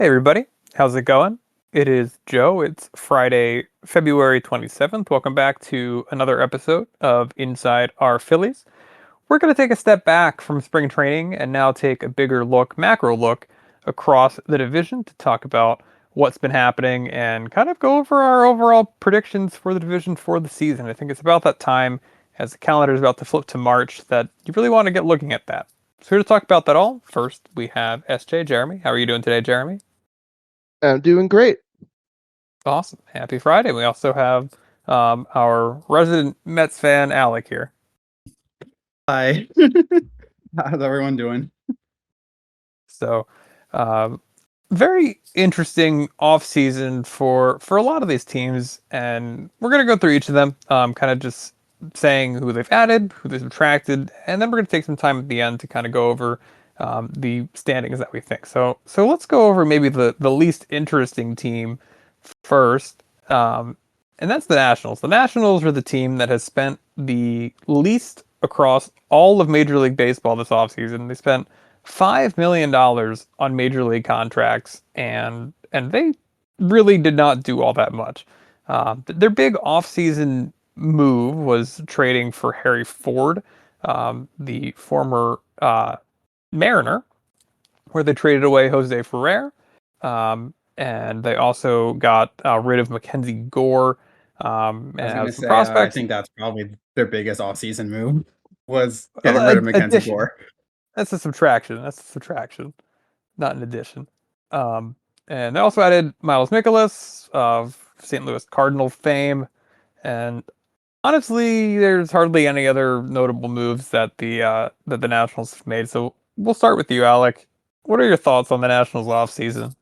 Hey everybody, how's it going? It is Joe. It's Friday, February 27th. Welcome back to another episode of Inside Our Phillies. We're going to take a step back from spring training and now take a bigger look, macro look across the division to talk about what's been happening and kind of go over our overall predictions for the division for the season. I think it's about that time as the calendar is about to flip to March that you really want to get looking at that. So here to talk about that all, first we have SJ, Jeremy. How are you doing today, Jeremy? I'm doing great. Awesome. Happy Friday. We also have our resident Mets fan, Alec, here. Hi. How's everyone doing? So, um, very interesting offseason for a lot of these teams. And we're going to go through each of them, kind of just saying who they've added, who they've subtracted. And then we're going to take some time at the end to kind of go over the standings that we think. So let's go over maybe the least interesting team first, and that's the Nationals. The Nationals are the team that has spent the least across all of Major League Baseball this offseason. They spent $5 million on Major League contracts, and they really did not do all that much. Their big offseason move was trading for Harry Ford, the former Mariner, where they traded away Jose Ferrer. And they also got rid of Mackenzie Gore and I was gonna have some say, I prospects. think that's probably their biggest offseason move was getting rid of Mackenzie Addition. Gore. That's a subtraction. That's a subtraction, not an addition. Um, and they also added Miles Mikolas of St. Louis Cardinal fame. And honestly, there's hardly any other notable moves that the Nationals have made. So we'll start with you, Alec. What are your thoughts on the Nationals offseason?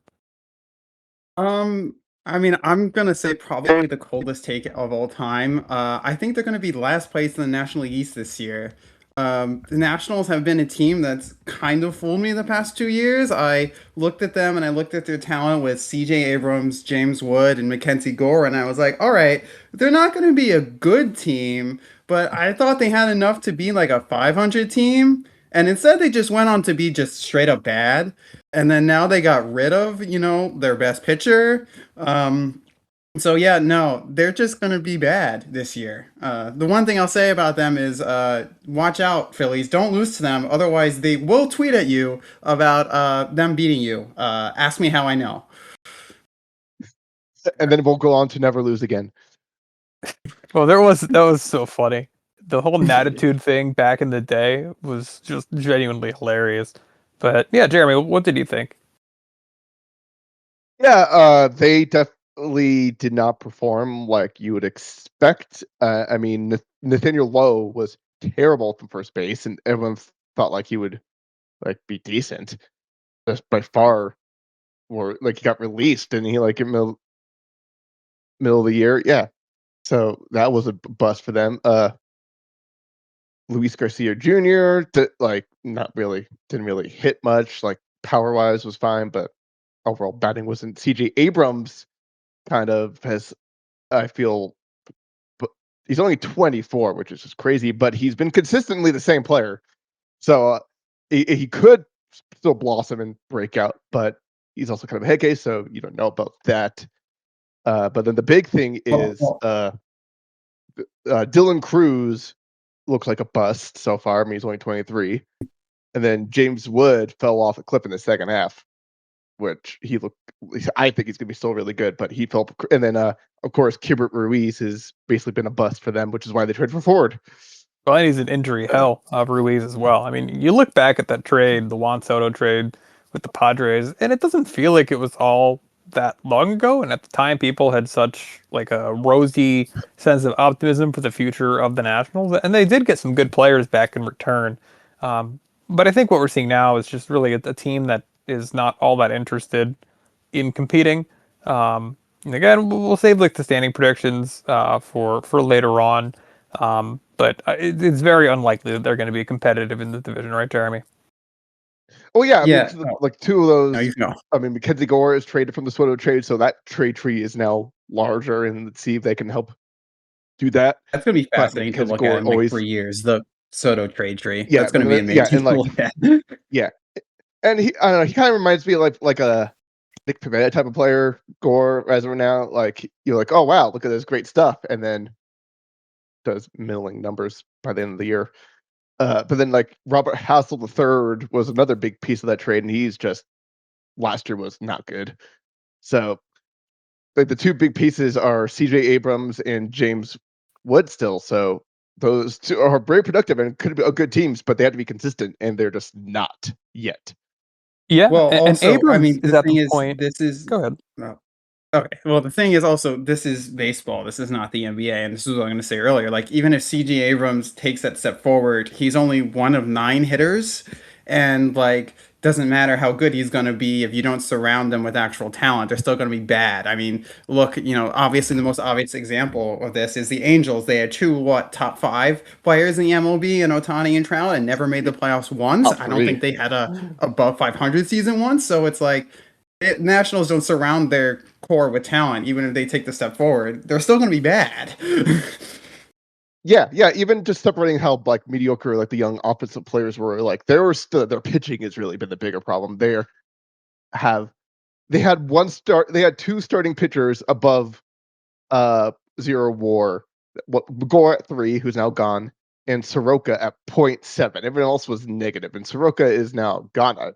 Um, I mean, I'm gonna say probably the coldest take of all time. I think they're gonna be last place in the National League East this year. The Nationals have been a team that's kind of fooled me the past 2 years. I looked at them and I looked at their talent with CJ Abrams, James Wood, and Mackenzie Gore, and I was like, all right, they're not gonna be a good team, but I thought they had enough to be like a 500 team. And instead, they just went on to be just straight up bad. And then now they got rid of, their best pitcher. So yeah, no, they're just gonna be bad this year. The one thing I'll say about them is, watch out, Phillies. Don't lose to them, otherwise they will tweet at you about them beating you. Ask me how I know. And then we'll go on to never lose again. Well, that was so funny. The whole Natitude thing back in the day was just genuinely hilarious. But yeah, Jeremy, what did you think? Yeah, they definitely did not perform like you would expect. I mean, Nathaniel Lowe was terrible from first base, and everyone thought like he would like be decent. Just by far, or like he got released, and he like in middle of the year. Yeah, so that was a bust for them. Luis Garcia Jr. Like not really didn't really hit much. Like power wise was fine, but overall batting wasn't. CJ Abrams kind of has, I feel, but he's only 24, which is just crazy. But he's been consistently the same player, so he could still blossom and break out. But he's also kind of a head case, so you don't know about that. But then the big thing is Dylan Cruz looks like a bust so far. I mean, he's only 23. And then James Wood fell off a cliff in the second half, which I think he's going to be still really good, but he fell. And then, of course, Kibert Ruiz has basically been a bust for them, which is why they traded for Ford. Well, and he's an injury hell of Ruiz as well. I mean, you look back at that trade, the Juan Soto trade with the Padres, and it doesn't feel like it was all that long ago. And at the time, people had such like a rosy sense of optimism for the future of the Nationals, and they did get some good players back in return. Um, but I think what we're seeing now is just really a team that is not all that interested in competing. And again, we'll save like the standing predictions for later on. But it's very unlikely that they're going to be competitive in the division, right, Jeremy? Oh yeah, I mean, Yeah. No, like two of no, you those. can go. I mean, Mackenzie Gore is traded from the Soto trade, so that trade tree is now larger, and let's see if they can help do that. That's gonna be But fascinating to Mackenzie look at Gore in like always, 3 years. The Soto trade tree. yeah, That's gonna be yeah, amazing and to like, look at. yeah, and I don't know, he kind of reminds me of like a Nick Pivetta type of player, Gore as of now, like you're like, oh wow, look at this great stuff, and then does middling numbers by the end of the year. But then like Robert Hassel III was another big piece of that trade, and he's just last year was not good. So like the two big pieces are CJ Abrams and James Wood still. So those two are very productive and could be good teams, but they have to be consistent, and they're just not yet. Yeah, Well, and also, I Abrams mean, is the at the thing is, point. this is Go ahead. oh, okay. Well, the thing is also, this is baseball. This is not the NBA, and this is what I'm going to say earlier. Like, even if CJ Abrams takes that step forward, he's only one of 9 hitters, and like, doesn't matter how good he's going to be if you don't surround them with actual talent. They're still going to be bad. I mean, look, obviously the most obvious example of this is the Angels. They had two top 5 players in the MLB, and Ohtani and Trout, and never made the playoffs once. Top I don't think three. they had a above 500 season once. So it's like Nationals don't surround their core with talent, even if they take the step forward. They're still going to be bad. Yeah. Even just separating how like mediocre like the young offensive players were, like they were still their pitching has really been the bigger problem. Have they had one start? They had two starting pitchers above 0 WAR. What Gore at 3, who's now gone, and Soroka at 0.7. Everyone else was negative, and Soroka is now gone.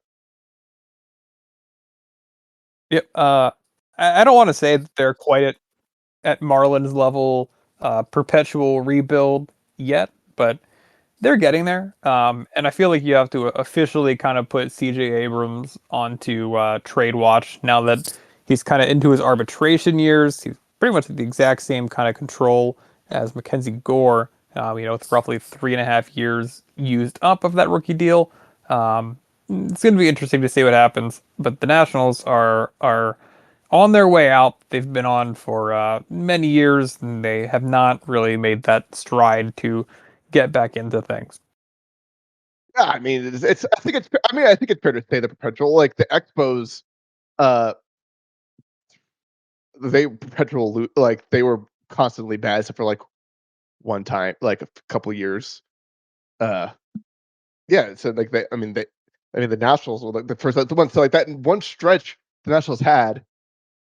Yep. I don't want to say that they're quite at Marlins level, perpetual rebuild yet, but they're getting there. And I feel like you have to officially kind of put CJ Abrams onto trade watch now that he's kind of into his arbitration years. He's pretty much the exact same kind of control as Mackenzie Gore, with roughly 3.5 years used up of that rookie deal. It's going to be interesting to see what happens. But the Nationals are on their way out. They've been on for many years, and they have not really made that stride to get back into things. Yeah, I mean, it's. I think it's. I mean, I think it's fair to say the perpetual, like the Expos, uh, they perpetual like they were constantly bad, except for like one time, like a couple years. Uh, yeah. So like the Nationals were like the first the one. So like that one stretch the Nationals had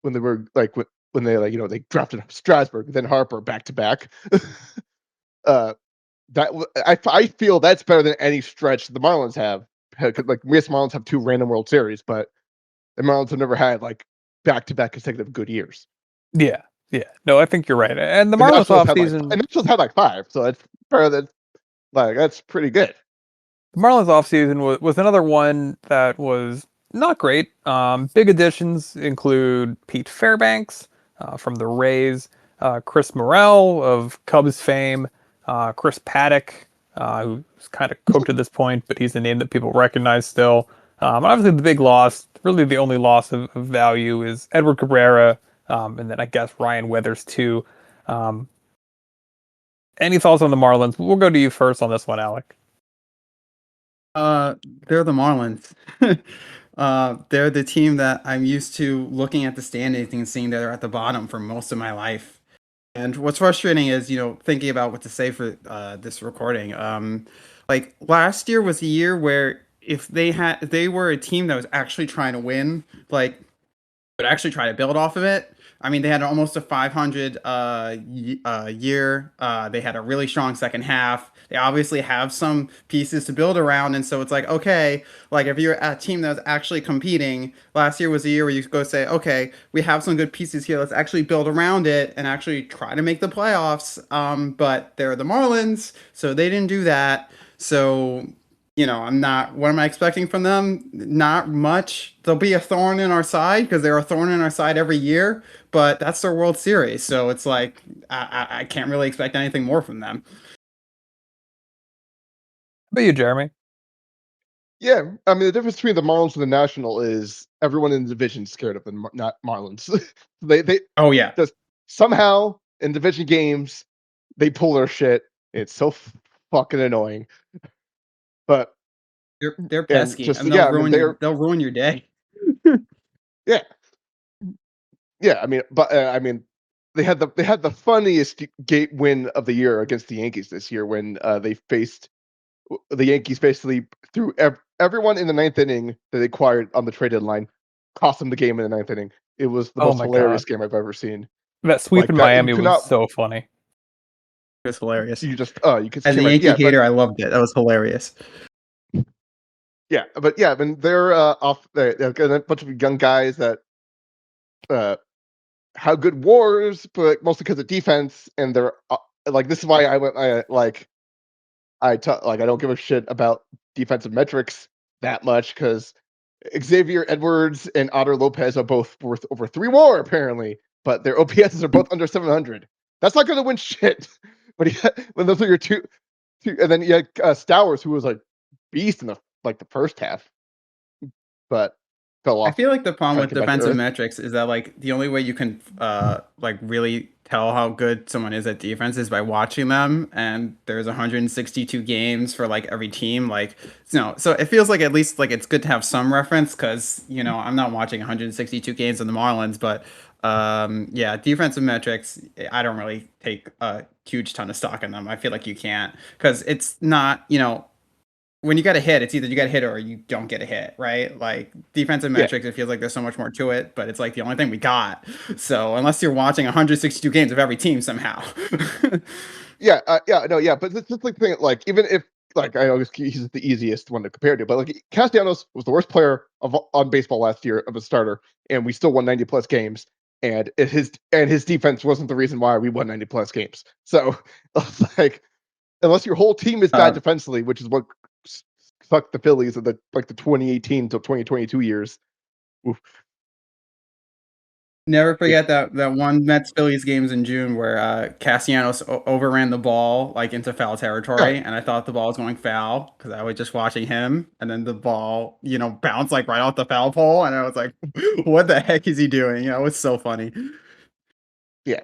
when they were like when they like they drafted Strasburg, then Harper back to back. I feel that's better than any stretch the Marlins have. Like yes, Marlins have 2 random World Series, but the Marlins have never had like back-to-back consecutive good years. Yeah, yeah. No, I think you're right. And the And Marlins And offseason, Nationals had like 5, so that's better than like that's pretty good. the Marlins offseason was another one that was not great. Big additions include Pete Fairbanks from the Rays, Chris Morel of Cubs fame, Chris Paddock, who's kind of cooked at this point, but he's a name that people recognize still. Obviously, the big loss, really the only loss of value, is Edward Cabrera, and then I guess Ryan Weathers too. Um, any thoughts on the Marlins? We'll go to you first on this one, Alec. Uh, they're the Marlins. They're the team that I'm used to looking at the standings and seeing that they're at the bottom for most of my life. And what's frustrating is, thinking about what to say for this recording. Like last year was a year where if they were a team that was actually trying to win, like but actually try to build off of it. I mean, they had almost a 500 year. They had a really strong second half. They obviously have some pieces to build around, and so it's like, okay, like if you're a team that was actually competing, last year was a year where you go say, okay, we have some good pieces here. Let's actually build around it and actually try to make the playoffs. But they're the Marlins, so they didn't do that. So I'm not, what am I expecting from them? Not much. They'll be a thorn in our side because they're a thorn in our side every year, but that's their World Series. So it's like, I can't really expect anything more from them. How about you, Jeremy? Yeah, I mean the difference between the Marlins and the National is everyone in the division is scared of the not Marlins. They Oh, yeah. just somehow in division games they pull their shit. It's so fucking annoying. But They're and pesky just and yeah, I mean they'll ruin your day. yeah, I mean, but I mean, they had the funniest gate win of the year against the Yankees this year when they faced the Yankees basically threw everyone in the ninth inning that they acquired on the trade deadline cost them the game in the ninth inning. It was the Oh most my god, hilarious game I've ever seen. that sweep Like in that, you Miami could was not. so funny. It was hilarious. You could As a can't imagine. Yankee Yeah, but hater, I loved it. That was hilarious. I mean, they're off. They've got a bunch of young guys that uh have good wars, but mostly because of defense. And they're like, this is why I went. I don't give a shit about defensive metrics that much because Xavier Edwards and Otter Lopez are both worth over 3 WAR apparently, but their OPSs are both under 700. That's not going to win shit. But when those are your two, and then you had Stowers, who was like beast in the first half, but fell I off feel like the problem trying to with get back to defensive earth. metrics is that like the only way you can like really tell how good someone is at defense is by watching them, and there's 162 games for like every team, like so it feels like at least like it's good to have some reference because I'm not watching 162 games in the Marlins, but yeah, defensive metrics I don't really take a huge ton of stock in them. I feel like you can't because it's not when you get a hit, it's either you get a hit or you don't get a hit, right? Like defensive Yeah, metrics, it feels like there's so much more to it, but it's like the only thing we got. So unless you're watching 162 games of every team somehow. no, yeah, but it's like thing, like even if like I always he's the easiest one to compare to, but like Castellanos was the worst player on baseball last year of a starter, and we still won 90 plus games, and his defense wasn't the reason why we won 90 plus games. So like unless your whole team is bad uh, defensively, which is what sucked the Phillies in the 2018 to 2022 years. Oof. Never Yeah, forget that one Mets Phillies games in June where Castellanos overran the ball like into foul yeah, territory, and I thought the ball was going foul because I was just watching him, and then the ball bounced like right off the foul pole, and I was like, "What the heck is he doing?" It was so funny.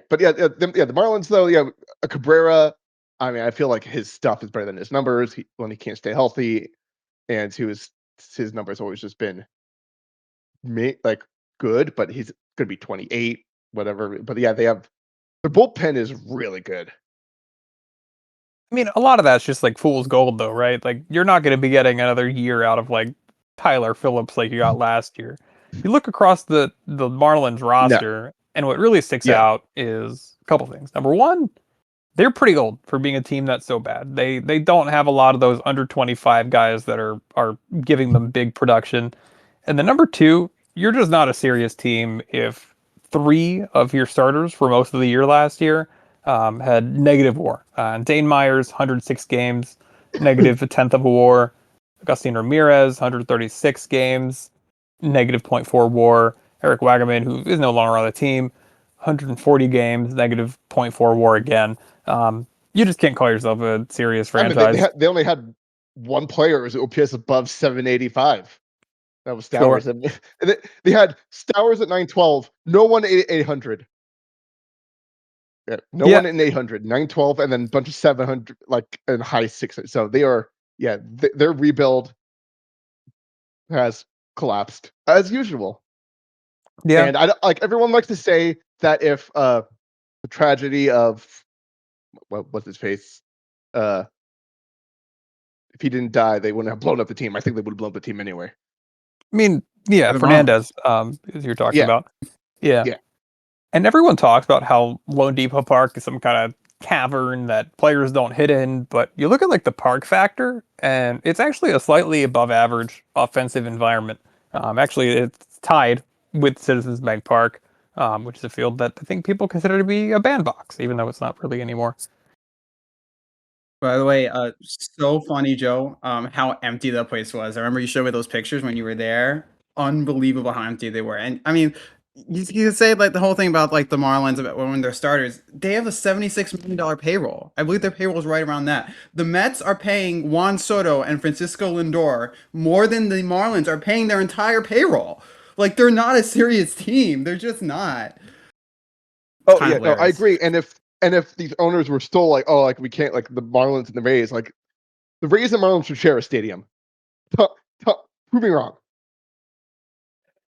but the Marlins though, yeah, Cabrera. I mean, I feel like his stuff is better than his numbers when he can't stay healthy, and his numbers always just been like good, but he's gonna be 28, whatever. But yeah, their bullpen is really good. I mean, a lot of that's just like fool's gold, though, right? Like you're not going to be getting another year out of like Tyler Phillips like you got last year. You look across the Marlins No, roster, and what really sticks yeah, out is a couple things. Number one, they're pretty old for being a team that's so bad. They don't have a lot of those under 25 guys that are giving them big production. And then number two, you're just not a serious team if three of your starters for most of the year last year had negative WAR. Dane Myers, 106 games, negative a tenth of a WAR. Agustin Ramirez, 136 games, negative point 0.4 WAR. Eric Wagaman, who is no longer on the team, 140 games, negative point 0.4 WAR again. You just can't call yourself a serious I mean franchise. they only had one player who's OPS above 785. That was Sure. Stowers, and they had Stowers at 912. No one at 800. Yeah, no Yeah. one in 800, 912, and then a bunch of 700, like in high 600. So they are, yeah, their rebuild has collapsed as usual. Yeah. And I like everyone likes to say that if the tragedy of what's his face, uh, if he didn't die, they wouldn't have blown up the team. I think they would have blown up the team anyway. I mean, yeah, For the Marlins. Fernandez, as you're talking Yeah, about. Yeah. yeah. And everyone talks about how Lone Depot Park is some kind of cavern that players don't hit in, but you look at like the park factor, and it's actually a slightly above average offensive environment. Actually, it's tied with Citizens Bank Park, which is a field that I think people consider to be a bandbox, even though it's not really anymore. By the way, so funny, Joe, how empty that place was. I remember you showed me those pictures when you were there. Unbelievable how empty they were. And I mean, you could say like the whole thing about like the Marlins about when they're starters, they have a $76 million payroll. I believe their payroll is right around that. The Mets are paying Juan Soto and Francisco Lindor more than the Marlins are paying their entire payroll. Like they're not a serious team. They're just not. It's Oh kind yeah, of no, I hilarious. agree. And if these owners were still like, oh, like we can't, like the Marlins and the Rays, like the Rays and Marlins should share a stadium. T- Prove me wrong.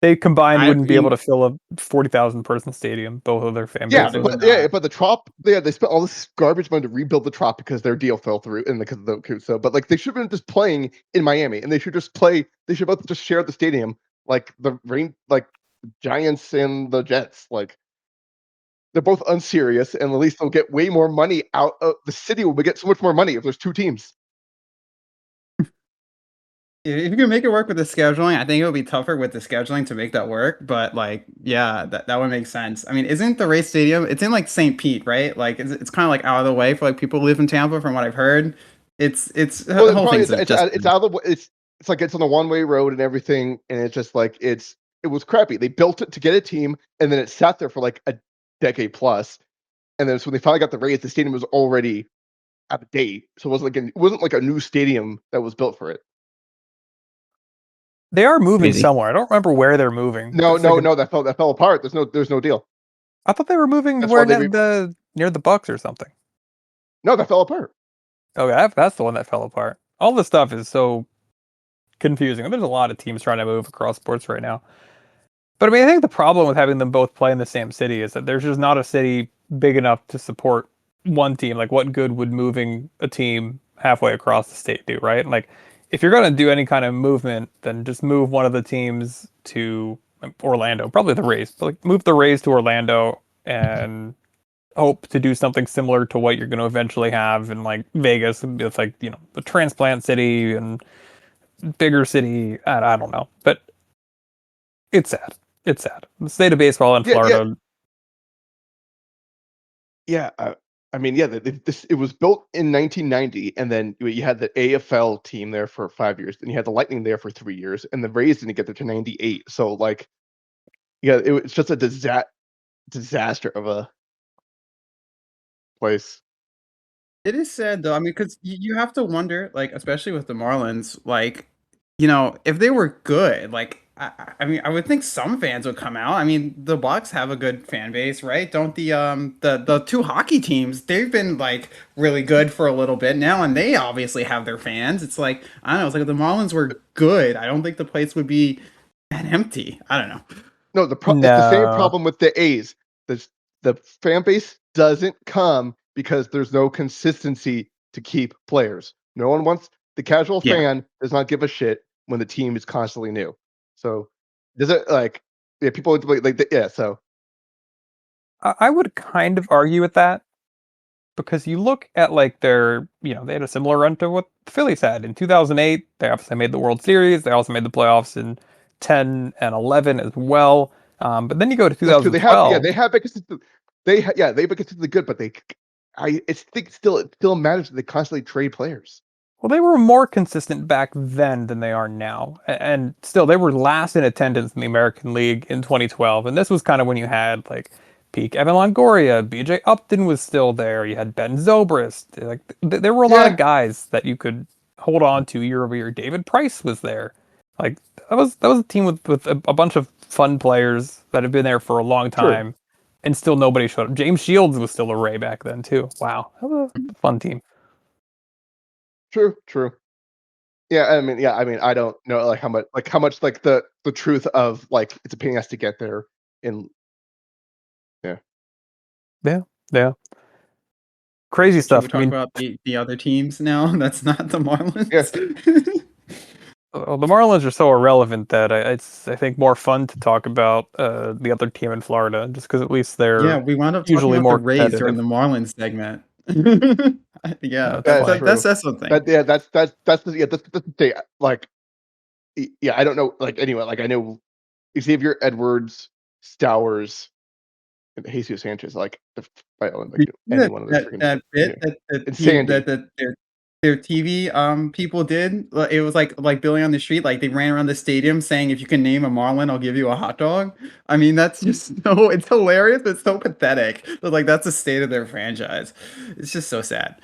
They combined I wouldn't be able mean, to fill a 40,000 person stadium, both of their fan Yeah, no, they bases. would but yeah, not. but the Trop, yeah, they spent all this garbage money to rebuild the Trop because their deal fell through and because of the so. But like they should have been just playing in Miami, and they should just play. They should both just share the stadium like Giants and the Jets. Like they're both unserious, and at least they'll get way more money out of the city. Will get so much more money if there's two teams. If you can make it work with the scheduling, I think it would be tougher with the scheduling to make that work. But like, yeah, that would make sense. I mean, isn't the Race Stadium? It's in like St. Pete, right? Like, it's kind of like out of the way for like people who live in Tampa, from what I've heard. It's Well, the the whole problem thing's is a just. it's out of the it's like it's on a one-way road and everything, and it's just like it was crappy. They built it to get a team, and then it sat there for like a decade plus, and then so when they finally got the Rays, the stadium was already out of date, so it wasn't like a new stadium that was built for it. They are moving Crazy. somewhere. I don't remember where they're moving. No, There's like no, no, that fell apart. There's no deal. I thought they were moving That's why where they the near the Bucks or something. no, that fell apart. Okay, that's the one that fell apart. All this stuff is so confusing. There's a lot of teams trying to move across sports right now. But I mean, I think the problem with having them both play in the same city is that there's just not a city big enough to support one team. Like, what good would moving a team halfway across the state do, right? Like, if you're going to do any kind of movement, then just move one of the teams to Orlando, probably the Rays, but like move the Rays to Orlando and hope to do something similar to what you're going to eventually have in like Vegas. It's like, you know, the transplant city and bigger city. I don't know, but it's sad. It's sad. The state of baseball in Yeah, yeah, Florida. yeah. I mean, yeah. It was built in 1990, and then you had the AFL team there for 5 years, and you had the Lightning there for 3 years, and the Rays didn't get there to 98. So like, yeah, it's just a disaster of a place. It is sad though. I mean, because you have to wonder, like, especially with the Marlins, like, if they were good, like, I mean, I would think some fans would come out. I mean, the Bucks have a good fan base, right? Don't the two hockey teams? They've been like really good for a little bit now, and they obviously have their fans. It's like I don't know. It's like if the Marlins were good, I don't think the place would be that empty. I don't know. No, it's the same No. problem with the A's. The fan base doesn't come because there's no consistency to keep players. No one wants the casual Yeah. fan does not give a shit when the team is constantly new. So does it like yeah, people yeah, so I would kind of argue with that because you look at like they had a similar run to what the Phillies had in 2008. They obviously made the World Series. They also made the playoffs in 10 and 11 as well. But then you go to that's true. 2012. They have because they've been consistently good, but I think it still matters that they constantly trade players. Well, they were more consistent back then than they are now. And still, they were last in attendance in the American League in 2012. And this was kind of when you had like peak Evan Longoria, BJ Upton was still there. You had Ben Zobrist. Like there were a lot of Yeah, guys that you could hold on to year over year. David Price was there. Like that was a team with a bunch of fun players that have been there for a long true. time, and still nobody showed up. James Shields was still a Ray back then too. Wow, that was a fun team. True. Yeah, I mean, I don't know how much like the truth of like it's a pain in the ass to get there in yeah. Yeah, yeah. Crazy Should we stuff. I talk mean, about the other teams now? That's not the Yeah. Marlins. the Marlins are so irrelevant that it's I think more fun to talk about the other team in Florida, just because at least Yeah, they're we wound up talking usually about the more Rays during competitive. the Marlins segment. Yeah, That's That's that funny. that true. says something. That yeah, that's the thing. Like yeah, I don't know like anyway, like I know Xavier Edwards, Stowers, and Jesus Sanchez, like I own like Did you see any that one of those that freaking that bit yeah. that And Sandy. their TV people did? It was like Billy on the Street, like they ran around the stadium saying, "If you can name a Marlin, I'll give you a hot dog." I mean, that's just so it's hilarious, but it's so pathetic. But like that's the state of their franchise. It's just so sad.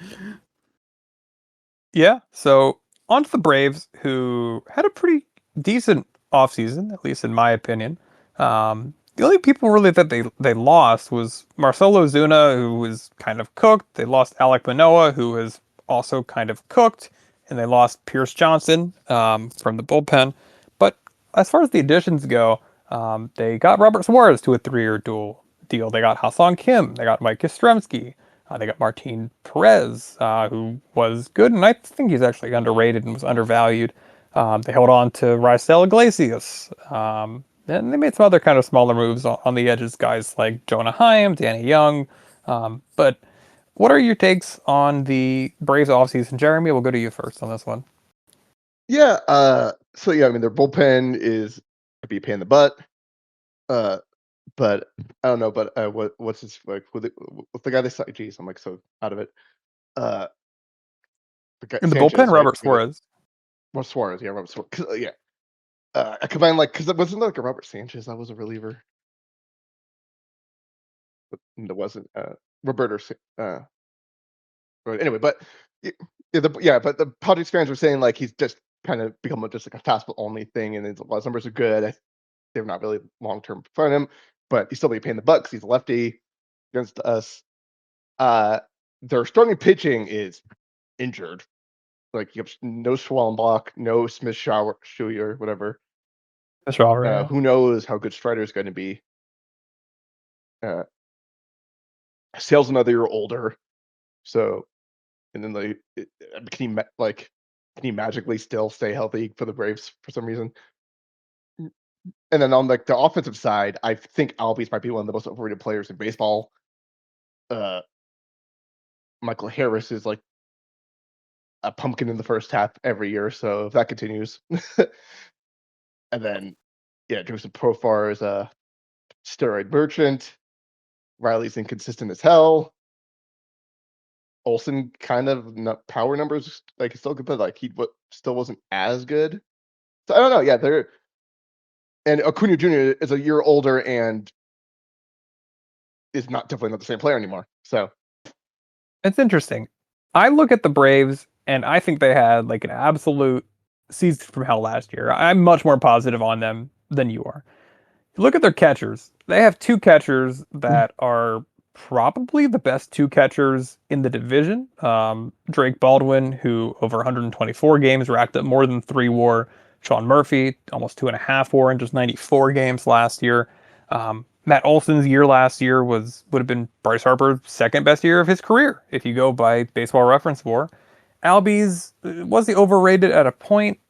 Yeah. So on to the Braves, who had a pretty decent offseason, at least in my opinion. The only people really that they lost was Marcelo Zuna, who was kind of cooked. They lost Alec Manoah, who was also kind of cooked, and they lost Pierce Johnson from the bullpen. But as far as the additions go, they got Robert Suarez to a 3-year deal. They got Hassan Kim. They got Mike Yastrzemski. They got Martin Perez, who was good, and I think he's actually underrated and was undervalued. They held on to Rysel Iglesias. And they made some other kind of smaller moves on the edges, guys like Jonah Heim, Danny Young. But what are your takes on the Braves offseason? Jeremy, we'll go to you first on this one. Yeah. So yeah, I mean their bullpen is to be a pain in the butt. Uh, but I don't know. But what's his like? What's the guy they signed? Jeez, I'm like so out of it. Uh, the guy, In the bullpen, Sanchez, right? Robert Suarez. Well, Suarez, yeah, Robert Suarez. Yeah. I combine like because it wasn't like a Robert Sanchez. That was a reliever. But it wasn't Roberto. But anyway, but but the Padres fans were saying like he's just kind of become just like a fastball only thing, and his numbers are good. They're not really long term for him, but he's still be paying the bucks. He's a lefty against us. Uh, their starting pitching is injured. Like you have no Schwallenbach, no Smith Schuyer, whatever. Schauber, yeah. Who knows how good Strider is going to be? Uh, Sale's another year older, so and then can he magically still stay healthy for the Braves for some reason? And then on like the offensive side, I think Albies might be one of the most overrated players in baseball. Uh, Michael Harris is like a pumpkin in the first half every year, so if that continues, and then Joseph Profar is a steroid merchant. Riley's inconsistent as hell. Olsen kind of power numbers like he's still good, but like still wasn't as good. So I don't know. Yeah, they're and Acuna Jr. is a year older and is definitely not the same player anymore. So It's interesting. I look at the Braves and I think they had like an absolute season from hell last year. I'm much more positive on them than you are. Look at their catchers. They have two catchers that are probably the best two catchers in the division. Drake Baldwin, who over 124 games racked up more than 3 WAR. Sean Murphy, almost 2.5 WAR in just 94 games last year. Matt Olson's year last year would have been Bryce Harper's second best year of his career if you go by Baseball Reference WAR. Albies was he overrated at a point?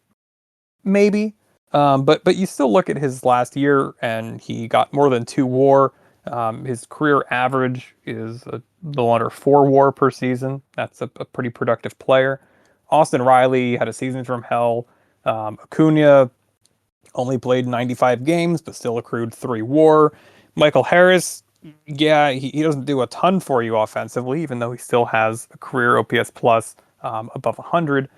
Maybe. But you still look at his last year, and he got more than 2 WAR. His career average is a little under 4 WAR per season. That's a pretty productive player. Austin Riley had a season from hell. Acuna only played 95 games, but still accrued 3 WAR. Michael Harris, yeah, he doesn't do a ton for you offensively, even though he still has a career OPS plus above 100.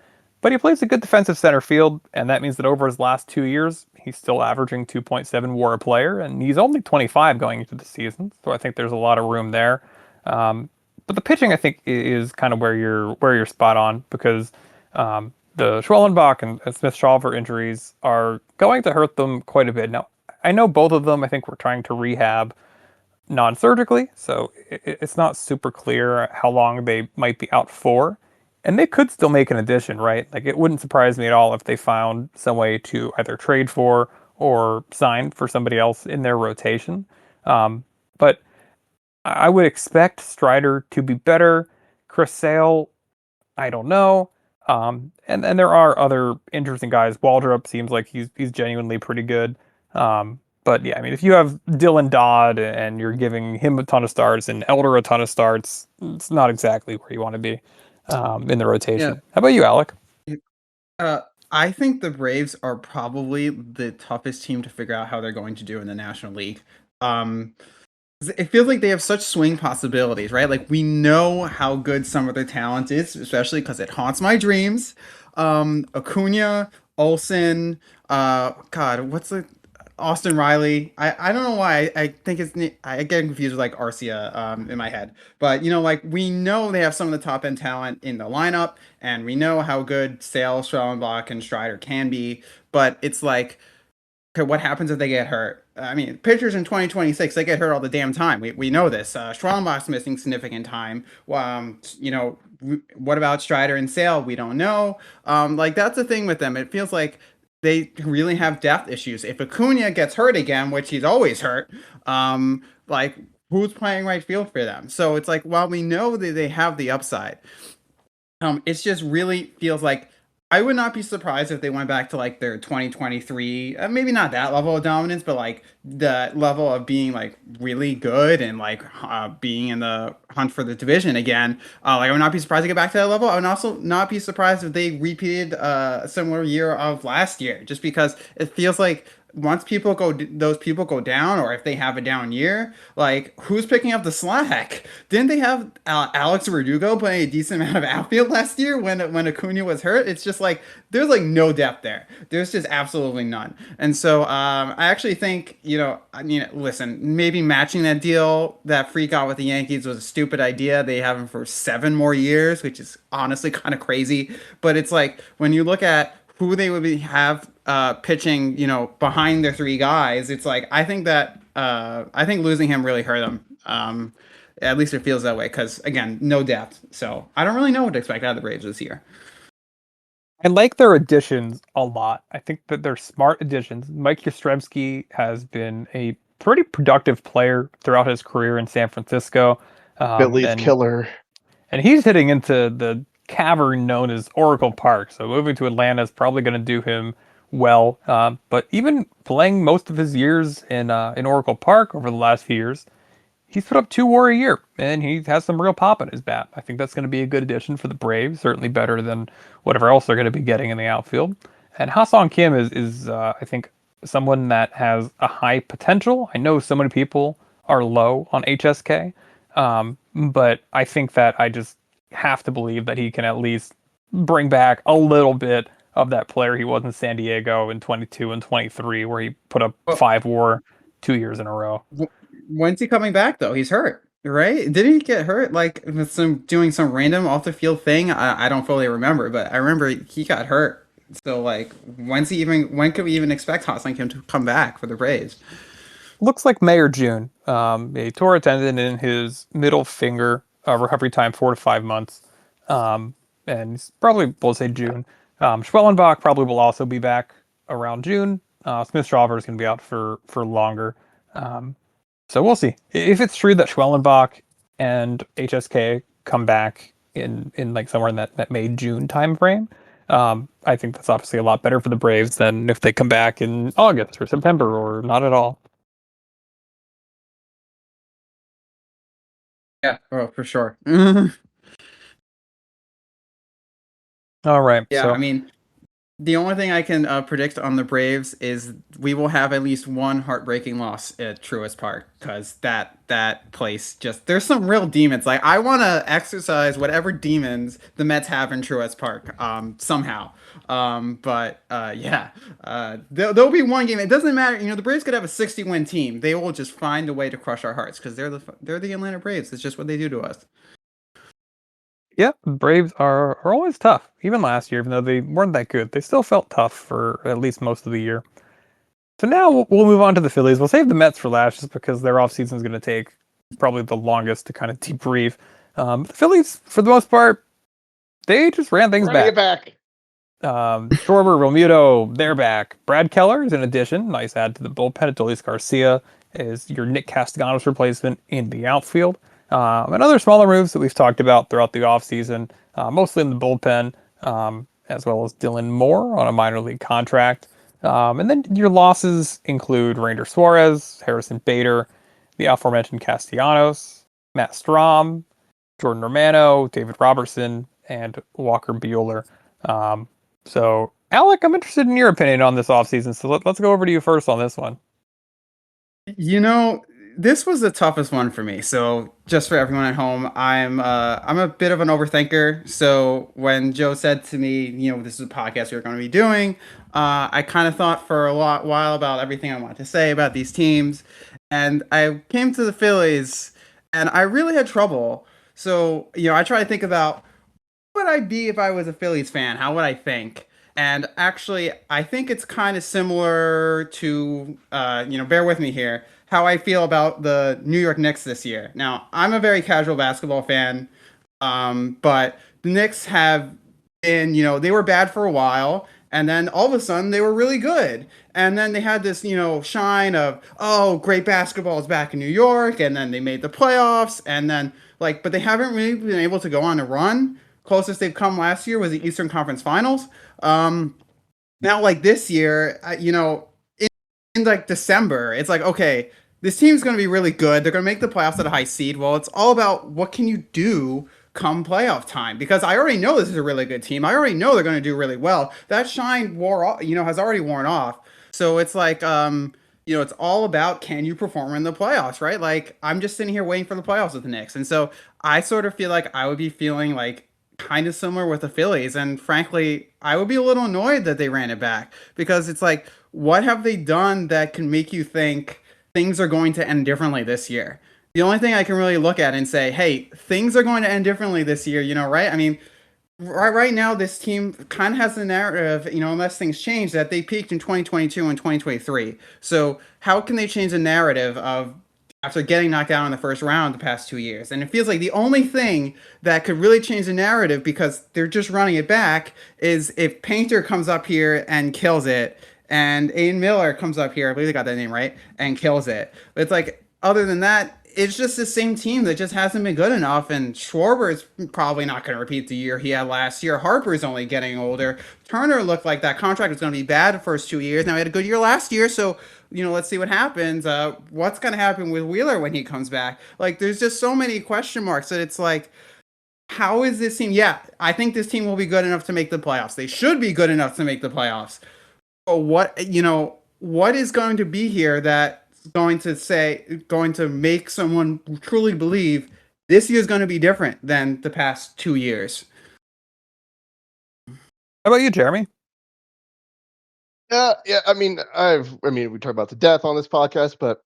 But he plays a good defensive center field, and that means that over his last 2 years, he's still averaging 2.7 WAR a player, and he's only 25 going into the season. So I think there's a lot of room there. But the pitching, I think, is kind of where you're spot on because the Schwellenbach and Smith Shawver injuries are going to hurt them quite a bit. Now, I know both of them. I think we're trying to rehab non-surgically, so it's not super clear how long they might be out for. And they could still make an addition, right? Like it wouldn't surprise me at all if they found some way to either trade for or sign for somebody else in their rotation. But I would expect Strider to be better. Chris Sale, I don't know. And there are other interesting guys. Waldrop seems like he's genuinely pretty good. But yeah, I mean, if you have Dylan Dodd and you're giving him a ton of starts and Elder a ton of starts, it's not exactly where you want to be in the Yeah. rotation. How about you, Alec? Uh, I think the Braves are probably the toughest team to figure out how they're going to do in the National League. Um, it feels like they have such swing possibilities, right? Like we know how good some of their talent is, especially because it haunts my dreams. Acuna, Olson, God, what's the Austin Riley? I don't know why I think I get confused with like Arcia in my head, but like we know they have some of the top end talent in the lineup, and we know how good Sale, Strellenbach, and Strider can be, but it's like okay, what happens if they get hurt? I mean, pitchers in 2026, they get hurt all the damn time. We know this. Strellenbach's missing significant time. What about Strider and Sale? We don't know. Like that's the thing with them. It feels like they really have depth issues. If Acuna gets hurt again, which he's always hurt, like who's playing right field for them? So it's like while we know that they have the upside, it just really feels like I would not be surprised if they went back to like their 2023, maybe not that level of dominance, but like the level of being like really good and like being in the hunt for the division again. Like I would not be surprised to get back to that level. I would also not be surprised if they repeated a similar year of last year, just because it feels like once those people go down, or if they have a down year, like who's picking up the slack? Didn't they have Alex Verdugo playing a decent amount of outfield last year when Acuna was hurt? It's just like there's like no depth there. There's just absolutely none. And so I actually think, I mean, listen, maybe matching that deal, that freak out with the Yankees was a stupid idea. They have him for 7 more years, which is honestly kind of crazy. But it's like when you look at who they have pitching, behind their three guys, it's like I think losing him really hurt them. At least it feels that way because again, no depth. So I don't really know what to expect out of the Braves this year. I like their additions a lot. I think that they're smart additions. Mike Yastrzemski has been a pretty productive player throughout his career in San Francisco, um, Billy's and killer. and he's hitting into the cavern known as Oracle Park. So moving to Atlanta is probably going to do him well. But even playing most of his years in Oracle Park over the last few years, he's put up 2 WAR a year, and he has some real pop in his bat. I think that's going to be a good addition for the Braves. Certainly better than whatever else they're going to be getting in the outfield. And Ha-Sung Kim is I think someone that has a high potential. I know so many people are low on HSK, but I think that I just have to believe that he can at least bring back a little bit of that player he was in San Diego in 22 and 23, where he put up Well, 5 WAR 2 years in a row. when's he coming back though? He's hurt, right? Didn't he get hurt like with some doing some random off the field thing? I don't fully remember, but I remember he got hurt. So like, when could we even expect Him to come back for the Braves? Looks like May or June. He tore a tendon in his middle finger. Recovery time 4 to 5 months, and he's probably we'll say June. Schwellenbach probably will also be back around June. Smith Shawver is going to be out for longer. Um, so we'll see if it's true that Schwellenbach and HSK come back in like somewhere in that May June time frame. I think that's obviously a lot better for the Braves than if they come back in August or September or not at all. Yeah, oh, for sure. All right, Yeah, I so mean, the only thing I can predict on the Braves is we will have at least one heartbreaking loss at Truist Park because that place just there's some real demons. Like I want to exercise whatever demons the Mets have in Truist Park somehow. But yeah, there'll be one game. It doesn't matter. The Braves could have a 60-win team. They will just find a way to crush our hearts because they're the Atlanta Braves. It's just what they do to us. yeah, Braves are always tough. Even last year, even though they weren't that good, they still felt tough for at least most of the year. So now we'll move on to the Phillies. We'll save the Mets for last just because their offseason is going to take probably the longest to kind of debrief. The Phillies, for the most part, they just ran things Running it back. back. Schwarber, Realmuto, they're back. Brad Keller is an addition. Nice add to the bullpen. Adolis Garcia is your Nick Castellanos replacement in the outfield. And other smaller moves that we've talked about throughout the offseason, mostly in the bullpen, as well as Dylan Moore on a minor league contract. And then your losses include Ranger Suarez, Harrison Bader, the aforementioned Castellanos, Matt Strom, Jordan Romano, David Robertson, and Walker Bueller. So, Alec, I'm interested in your opinion on this offseason. So let's go over to you first on this one. You know, this was the toughest one for me. So, just for everyone at home, I'm a bit of an overthinker. So, when Joe said to me, this is a podcast we're going to be doing, I kind of thought for a while about everything I wanted to say about these teams, and I came to the Phillies, and I really had trouble. So, I try to think about would I be if I was a Phillies fan? How would I think? And actually, I think it's kind of similar to, bear with me here, how I feel about the New York Knicks this year. Now, I'm a very casual basketball fan, but the Knicks have been, they were bad for a while, and then all of a sudden they were really good. And then they had this, shine of, oh, great basketball is back in New York, and then they made the playoffs, and then, but they haven't really been able to go on a run. Closest they've come last year was the Eastern Conference Finals. Now, like this year, in like December, it's like, okay, this team's going to be really good. They're going to make the playoffs at a high seed. Well, it's all about what can you do come playoff time, because I already know this is a really good team. I already know they're going to do really well. That shine wore off, has already worn off. So it's like, it's all about can you perform in the playoffs, right? Like I'm just sitting here waiting for the playoffs with the Knicks. And so I sort of feel like I would be feeling like kind of similar with the Phillies. And frankly, I would be a little annoyed that they ran it back, because it's like, what have they done that can make you think things are going to end differently this year? The only thing I can really look at and say, hey, things are going to end differently this year, right? I mean, right now, this team kind of has the narrative, unless things change, that they peaked in 2022 and 2023. So how can they change the narrative of after getting knocked out in the first round the past 2 years? And it feels like the only thing that could really change the narrative, because they're just running it back, is if Painter comes up here and kills it, and Aiden Miller comes up here, I believe they got that name right, and kills it. But it's like, other than that, it's just the same team that just hasn't been good enough. And Schwarber is probably not going to repeat the year he had last year. Harper's only getting older. Turner looked like that contract was going to be bad the first 2 years. Now he had a good year last year, so let's see what happens. What's going to happen with Wheeler when he comes back? Like, there's just so many question marks that it's like, how is this team? Yeah, I think this team will be good enough to make the playoffs. They should be good enough to make the playoffs. But what is going to be here that going to make someone truly believe this year is going to be different than the past 2 years? How about you, Jeremy? Yeah. I mean, we talk about the death on this podcast, but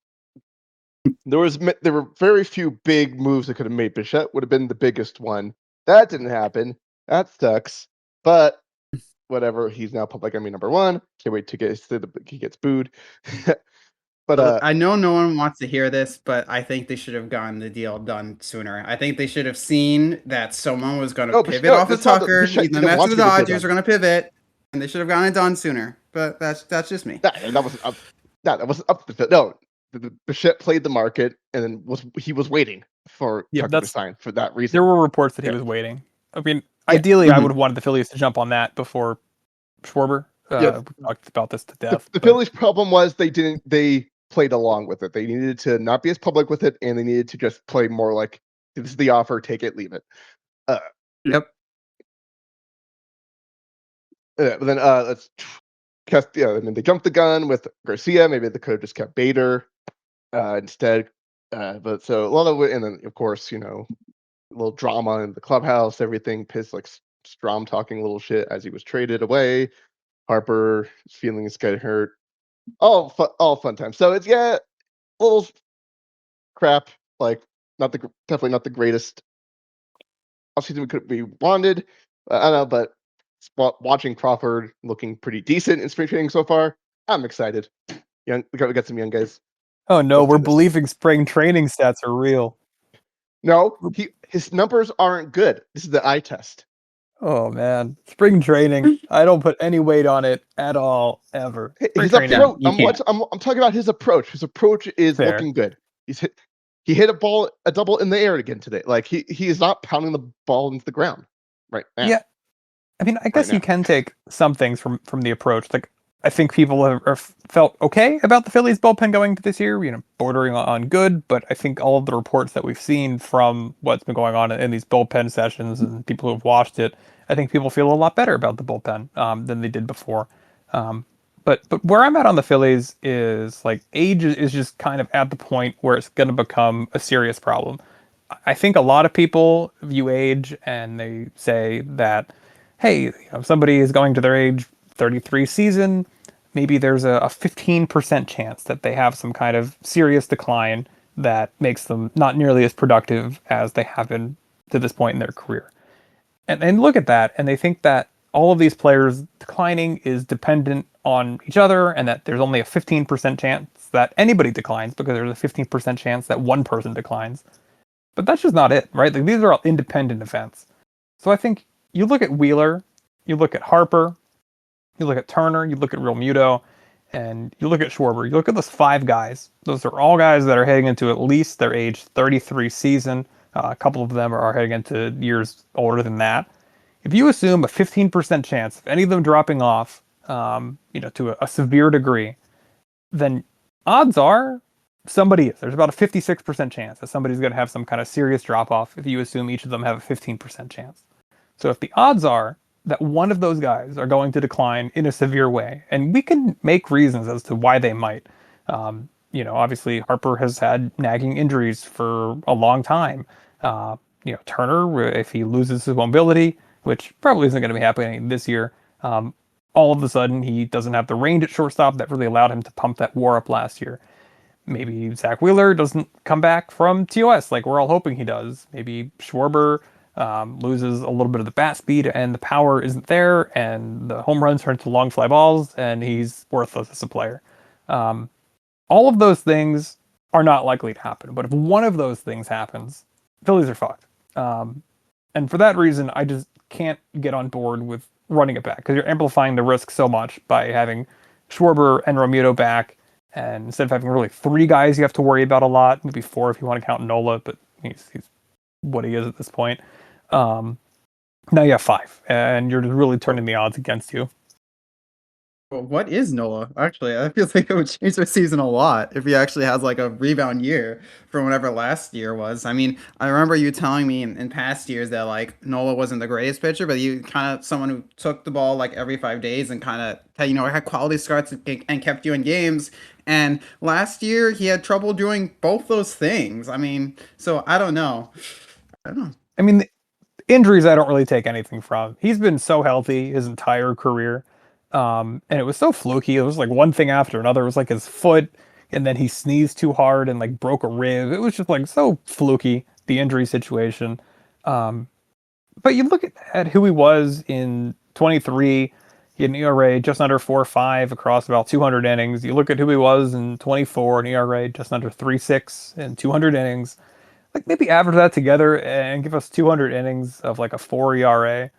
there were very few big moves that could have made. Bichette would have been the biggest one. That didn't happen. That sucks. But whatever. He's now public enemy number one. Can't wait to he gets booed. But I know no one wants to hear this, but I think they should have gotten the deal done sooner. I think they should have seen that someone was going to pivot off of Tucker. The Mets or the Dodgers are going to pivot, and they should have gotten it done sooner. But that's just me. That wasn't up. That wasn't up to the no. Bichette played the market, and then was waiting for Tucker to sign for that reason. There were reports that he was waiting. I mean, ideally, I would have wanted the Phillies to jump on that before Schwarber. We talked about this to death. The Phillies' problem was they played along with it. They needed to not be as public with it, and they needed to just play more like, this is the offer, take it, leave it. Yep. But then they jumped the gun with Garcia. Maybe they could have just kept Bader instead. But so a lot of it, and then of course, a little drama in the clubhouse, everything pissed, like Strom talking a little shit as he was traded away. Harper feelings get hurt. All fun times. So it's a little crap. Like definitely not the greatest offseason we wanted. I don't know, but watching Crawford looking pretty decent in spring training so far, I'm excited. We got some young guys. Oh no, we're believing spring training stats are real. No, his numbers aren't good. This is the eye test. Oh man, spring training. I don't put any weight on it at all, ever. His approach. I'm talking about his approach. His approach is looking good. He hit a double in the air again today. Like he is not pounding the ball into the ground right now. Yeah, I mean, I guess you can take some things from the approach. Like, I think people have felt okay about the Phillies bullpen going into this year, bordering on good. But I think all of the reports that we've seen from what's been going on in these bullpen sessions and people who've watched it, I think people feel a lot better about the bullpen than they did before. But where I'm at on the Phillies is like age is just kind of at the point where it's going to become a serious problem. I think a lot of people view age and they say that, hey, somebody is going to their age 33 season, maybe there's a 15% chance that they have some kind of serious decline that makes them not nearly as productive as they have been to this point in their career. And look at that, and they think that all of these players declining is dependent on each other, and that there's only a 15% chance that anybody declines because there's a 15% chance that one person declines. But that's just not it, right? Like, these are all independent events. So I think you look at Wheeler, you look at Harper, you look at Turner, you look at Real Muto, and you look at Schwarber. You look at those 5 guys. Those are all guys that are heading into at least their age 33 season. A couple of them are heading into years older than that. If you assume a 15% chance of any of them dropping off, to a severe degree, then odds are somebody is. There's about a 56% chance that somebody's going to have some kind of serious drop off if you assume each of them have a 15% chance. So if the odds are that one of those guys are going to decline in a severe way, and we can make reasons as to why they might. Obviously Harper has had nagging injuries for a long time. Turner, if he loses his mobility, which probably isn't going to be happening this year, all of a sudden he doesn't have the range at shortstop that really allowed him to pump that WAR up last year. Maybe Zach Wheeler doesn't come back from TOS like we're all hoping he does. Maybe Schwarber loses a little bit of the bat speed and the power isn't there, and the home runs turn to long fly balls, and he's worthless as a player. All of those things are not likely to happen, but if one of those things happens, Phillies are fucked. And for that reason, I just can't get on board with running it back because you're amplifying the risk so much by having Schwarber and Romuto back. And instead of having really three guys you have to worry about a lot, maybe four if you want to count Nola, but he's what he is at this point. Now you have five, and you're just really turning the odds against you. Well, what is Nola? Actually, I feel like it would change their season a lot if he actually has like a rebound year from whatever last year was. I mean, I remember you telling me in past years that like Nola wasn't the greatest pitcher, but you kind of someone who took the ball like every 5 days and kind of had quality starts and kept you in games. And last year he had trouble doing both those things. I mean, so I don't know. I don't know. I mean, injuries I don't really take anything from. He's been so healthy his entire career. And it was so fluky. It was like one thing after another. It was like his foot, and then he sneezed too hard and like broke a rib. It was just like so fluky, the injury situation. Um, but you look at who he was in 23, he had an ERA just under 4.5 across about 200 innings. You look at who he was in 24, an ERA just under 3.6 in 200 innings. Like maybe average that together and give us 200 innings of like a 4 ERA.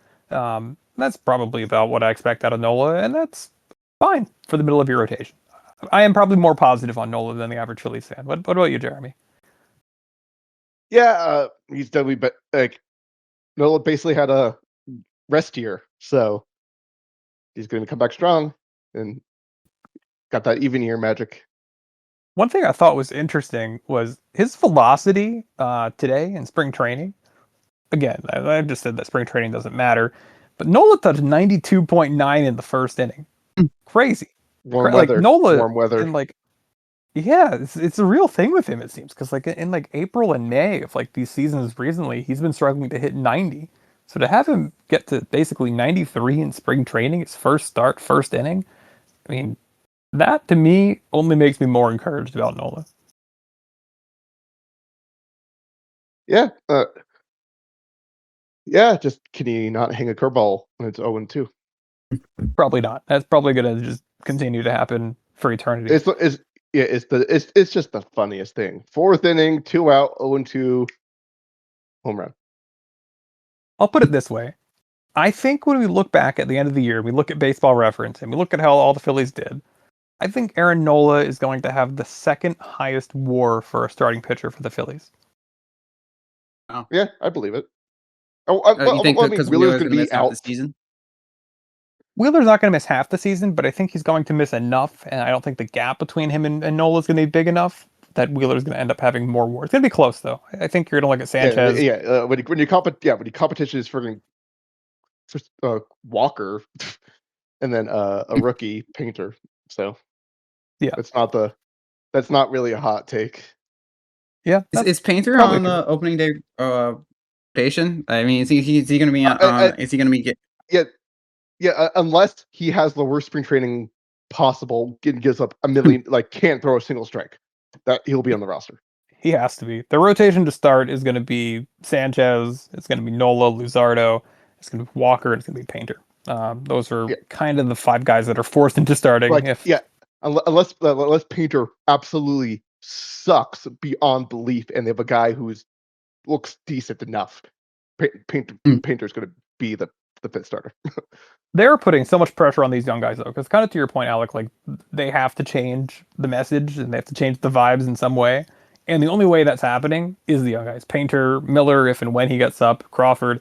That's probably about what I expect out of Nola, and that's fine for the middle of your rotation. I am probably more positive on Nola than the average Phillies fan. What about you, Jeremy? Yeah, he's definitely, but like Nola basically had a rest year, so he's going to come back strong and got that even year magic. One thing I thought was interesting was his velocity today in spring training. Again, I just said that spring training doesn't matter, but Nola touched 92.9 in the first inning. Crazy. Warm Like weather, Nola warm weather. in like yeah, it's a real thing with him it seems because like in like April and May of like these seasons recently, he's been struggling to hit 90. So to have him get to basically 93 in spring training, his first start, first inning, I mean, that to me only makes me more encouraged about Nola. Yeah, yeah. Just can he not hang a curveball when it's 0-2? Probably not. That's probably going to just continue to happen for eternity. It's just the funniest thing. Fourth inning, 2 out, 0-2, home run. I'll put it this way. I think when we look back at the end of the year, we look at Baseball Reference and we look at how all the Phillies did. I think Aaron Nola is going to have the second highest WAR for a starting pitcher for the Phillies. Oh. Yeah, I believe it. You think I mean, because Wheeler's Wheeler's going going to to be miss half the out. season? Wheeler's not going to miss half the season, but I think he's going to miss enough, and I don't think the gap between him and Nola is going to be big enough that Wheeler's going to end up having more WAR. It's going to be close, though. I think you're going to look at Sanchez. When your competition is for Walker, and then a rookie Painter. So Yeah, that's not really a hot take. yeah. Is Painter probably on true. the opening day rotation? I mean, is he going to be on? Is he going to be get? Unless he has the worst spring training possible, gives up a million, like can't throw a single strike, that he'll be on the roster. He has to be. The rotation to start is going to be Sanchez. It's going to be Nola, Luzardo. It's going to be Walker. It's going to be Painter. Those are Yeah, kind of the five guys that are forced into starting. like yeah, unless Painter absolutely sucks beyond belief, and they have a guy who's looks decent enough, Painter's going to be the fifth starter. They're putting so much pressure on these young guys though, because kind of to your point, Alec, like they have to change the message and they have to change the vibes in some way. And the only way that's happening is the young guys. Painter, Miller, if and when he gets up, Crawford.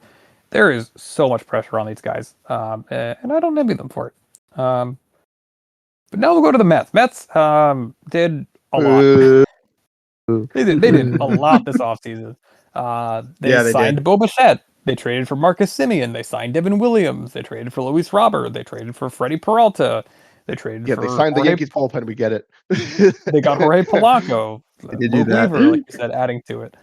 there is so much pressure on these guys, and I don't envy them for it. But now we'll go to the Mets. Mets did a lot. Uh, They did a lot this offseason. They Yeah, they signed did. Bo Bichette. They traded for Marcus Simeon. They signed Devin Williams. They traded for Luis Robert. They traded for Freddie Peralta. They traded yeah, they for signed the Jorge. Yankees bullpen. We get it. They got Jorge Polanco, They did do Luke that. Weaver, like you said, adding to it.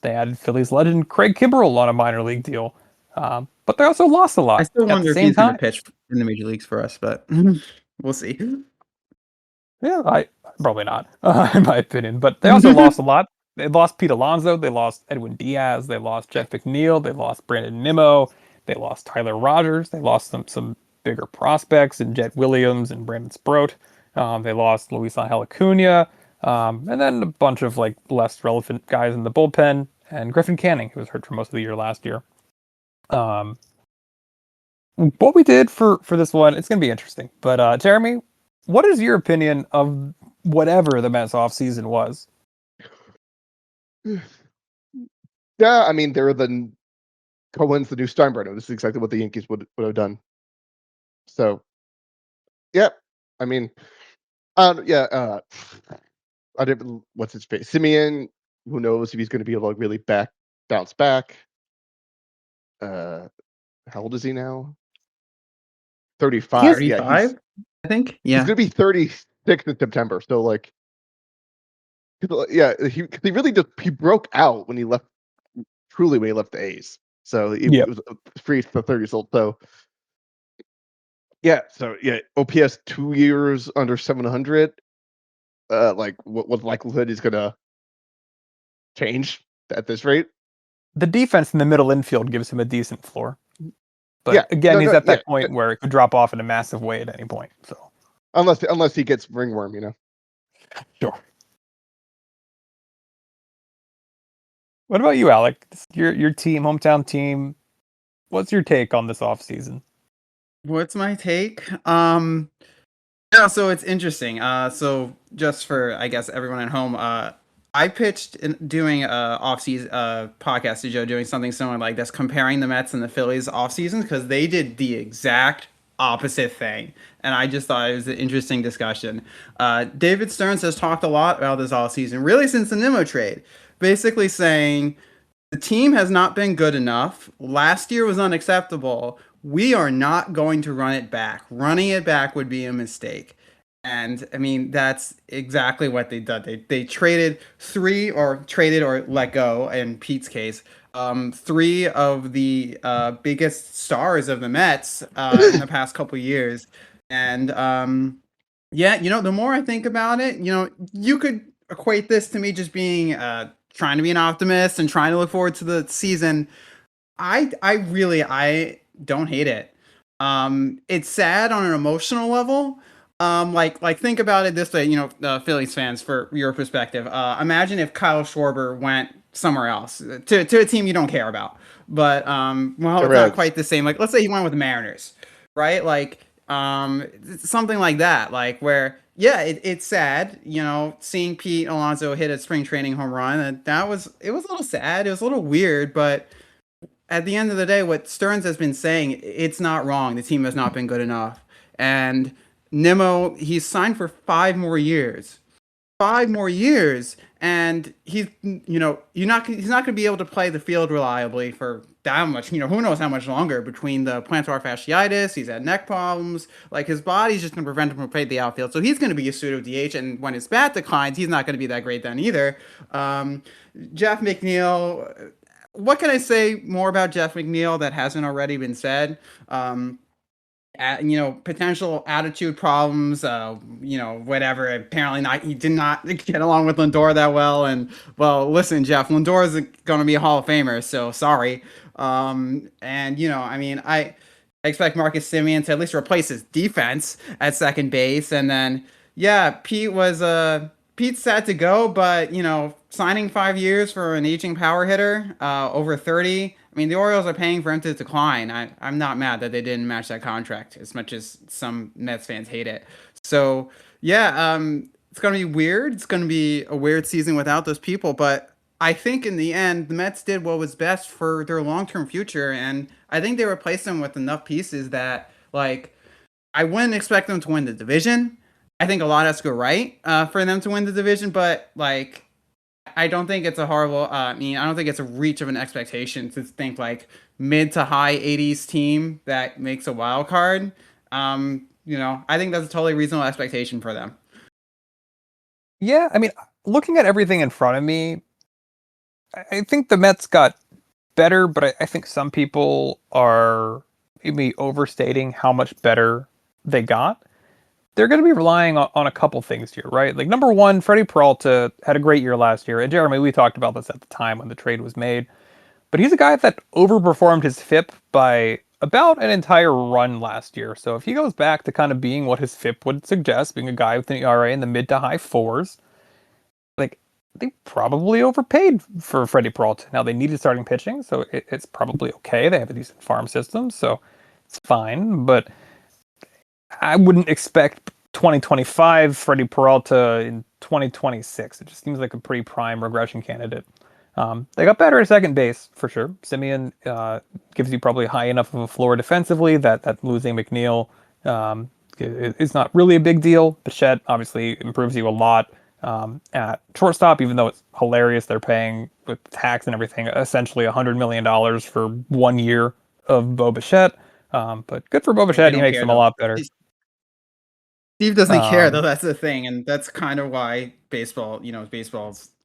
They added Phillies legend Craig Kimbrell on a minor league deal. But they also lost a I lot still at the wonder if same he's going to time. pitch in the major leagues for us, but we'll see. Yeah, I probably not, in my opinion. But they also lost a lot. They lost Pete Alonso. They lost Edwin Diaz. They lost Jeff McNeil. They lost Brandon Nimmo. They lost Tyler Rogers. They lost some bigger prospects in Jet Williams and Brandon Sproat. They lost Luis Angel Acuna, and then a bunch of like less relevant guys in the bullpen, and Griffin Canning, who was hurt for most of the year last year. Um, what we did for this one, it's going to be interesting. But Jeremy, what is your opinion of whatever the Mets offseason was? Yeah, I mean, they're the Cohen's the new Steinbrenner. This is exactly what the Yankees would have done. So, yeah, I mean, yeah, I didn't. What's his face? Simeon. Who knows if he's going to be able to really bounce back? Uh, how old is he now? 35. Yeah, 35, I think. he's Yeah. going to be 36 in September. So like, yeah, he really just he broke out when he left. Truly, when he left the A's. So he Yep. was free for 30 years old. So yeah, OPS 2 years under 700. Like what likelihood is gonna change at this rate? The defense in the middle infield gives him a decent floor. But Yeah, again, he's at yeah. that point where it could drop off in a massive way at any point. So Unless he gets ringworm, sure. What about you, Alec? Your team, hometown team. What's your take on this offseason? What's my take? Yeah, so it's interesting. So just for I guess everyone at home, I pitched in doing a off-season podcast to Joe doing something similar like this, comparing the Mets and the Phillies off seasons because they did the exact opposite thing, and I just thought it was an interesting discussion. David Stearns has talked a lot about this all season, really since the Nimmo trade, basically saying the team has not been good enough. Last year was unacceptable. We are not going to run it back. Running it back would be a mistake. And I mean, that's exactly what they did. They traded or let go, in Pete's case, three of the biggest stars of the Mets in the past couple years. And yeah, the more I think about it, you could equate this to me just being trying to be an optimist and trying to look forward to the season. I don't hate it. It's sad on an emotional level. Like think about it this way, Phillies fans, for your perspective. Imagine if Kyle Schwarber went somewhere else to a team you don't care about. But well, The it's not Reds. quite the same. Like let's say he went with the Mariners, right? Like something like that. Like where yeah, it's sad, seeing Pete Alonso hit a spring training home run. And it was a little sad. It was a little weird, but at the end of the day, what Stearns has been saying, it's not wrong. The team has not been good enough. And Nimmo, he's signed for 5 more years. 5 more years, and he's not he's not going to be able to play the field reliably for that much. Who knows how much longer between the plantar fasciitis. He's had neck problems. Like his body's just going to prevent him from playing the outfield. So he's going to be a pseudo DH, and when his bat declines, he's not going to be that great then either. Jeff McNeil. What can I say more about Jeff McNeil that hasn't already been said? Potential attitude problems, whatever. Apparently not, he did not get along with Lindor that well. And well, listen, Jeff, Lindor is going to be a Hall of Famer, so sorry. And I mean, I expect Marcus Simeon to at least replace his defense at second base. And then, yeah, Pete's sad to go, but signing 5 years for an aging power hitter, over 30. I mean, the Orioles are paying for him to decline. I'm not mad that they didn't match that contract as much as some Mets fans hate it. So yeah, it's gonna be weird. It's gonna be a weird season without those people, but I think in the end, the Mets did what was best for their long-term future, and I think they replaced them with enough pieces that, like, I wouldn't expect them to win the division. I think a lot has to go right for them to win the division, but like, I don't think it's a horrible. I mean, I don't think it's a reach of an expectation to think like mid to high 80s team that makes a wild card. I think that's a totally reasonable expectation for them. Yeah, I mean, looking at everything in front of me, I think the Mets got better, but I think some people are maybe overstating how much better they got. They're going to be relying on a couple things here, right? Like number one, Freddie Peralta had a great year last year, and Jeremy, we talked about this at the time when the trade was made. But he's a guy that overperformed his FIP by about an entire run last year. So if he goes back to kind of being what his FIP would suggest, being a guy with an ERA in the mid to high fours, like they probably overpaid for Freddie Peralta. Now they needed starting pitching, so it's probably okay. They have a decent farm system, so it's fine. But I wouldn't expect 2025 Freddie Peralta in 2026. It just seems like a pretty prime regression candidate. They got better at second base for sure. Simeon gives you probably high enough of a floor defensively that losing McNeil is not really a big deal. Bichette obviously improves you a lot at shortstop, even though it's hilarious. They're paying with tax and everything essentially $100 million for 1 year of Bo Bichette. But good for Bo They Bichette. He don't makes care them a though. lot better. Steve doesn't care though. Um, That's the thing, and that's kind of why baseball's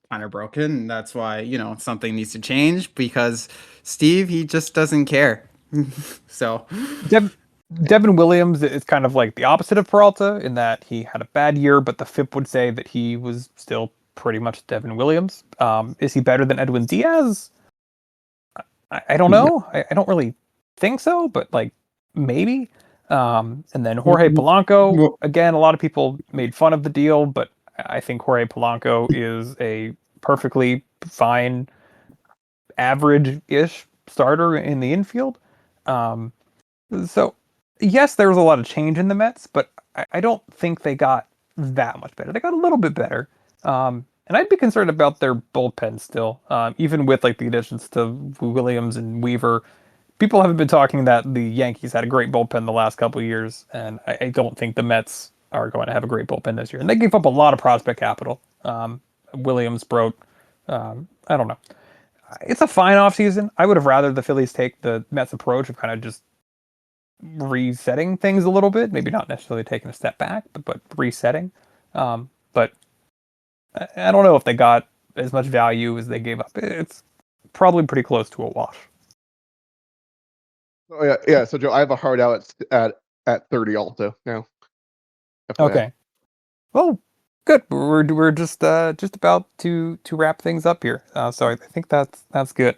kind of broken. And that's why something needs to change because Steve he just doesn't care. So, Dev, Devin Williams is kind of like the opposite of Peralta in that he had a bad year, but the FIP would say that he was still pretty much Devin Williams. Is he better than Edwin Diaz? I don't know. I don't really think so, but like maybe. And then Jorge Polanco, well, again, a lot of people made fun of the deal, but I think Jorge Polanco is a perfectly fine, average-ish starter in the infield. Um, So, yes, there was a lot of change in the Mets, but I don't think they got that much better. They got a little bit better. And I'd be concerned about their bullpen still, even with like the additions to Williams and Weaver. People haven't been talking that the Yankees had a great bullpen the last couple of years, and I don't think the Mets are going to have a great bullpen this year. And they gave up a lot of prospect capital. Williams broke. I don't know. It's a fine offseason. I would have rather the Phillies take the Mets approach of kind of just resetting things a little bit. Maybe not necessarily taking a step back, but resetting. But I don't know if they got as much value as they gave up. It's probably pretty close to a wash. Oh yeah, yeah. So Joe, I have a hard out at 30 also now. FYI. Okay. Well, good. We're just about to wrap things up here. So I think that's good.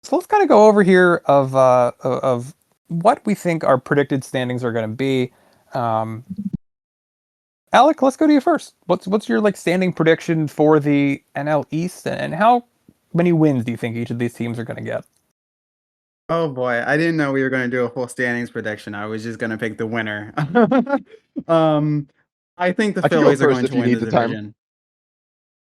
So let's kind of go over here of what we think our predicted standings are going to be. Um, Alec, let's go to you first. What's your like standing prediction for the NL East, and how many wins do you think each of these teams are going to get? oh boy, I didn't know we were going to do a full standings prediction. I was just going to pick the winner. um, I think the I can go Phillies are first going if to you win need the the time. division.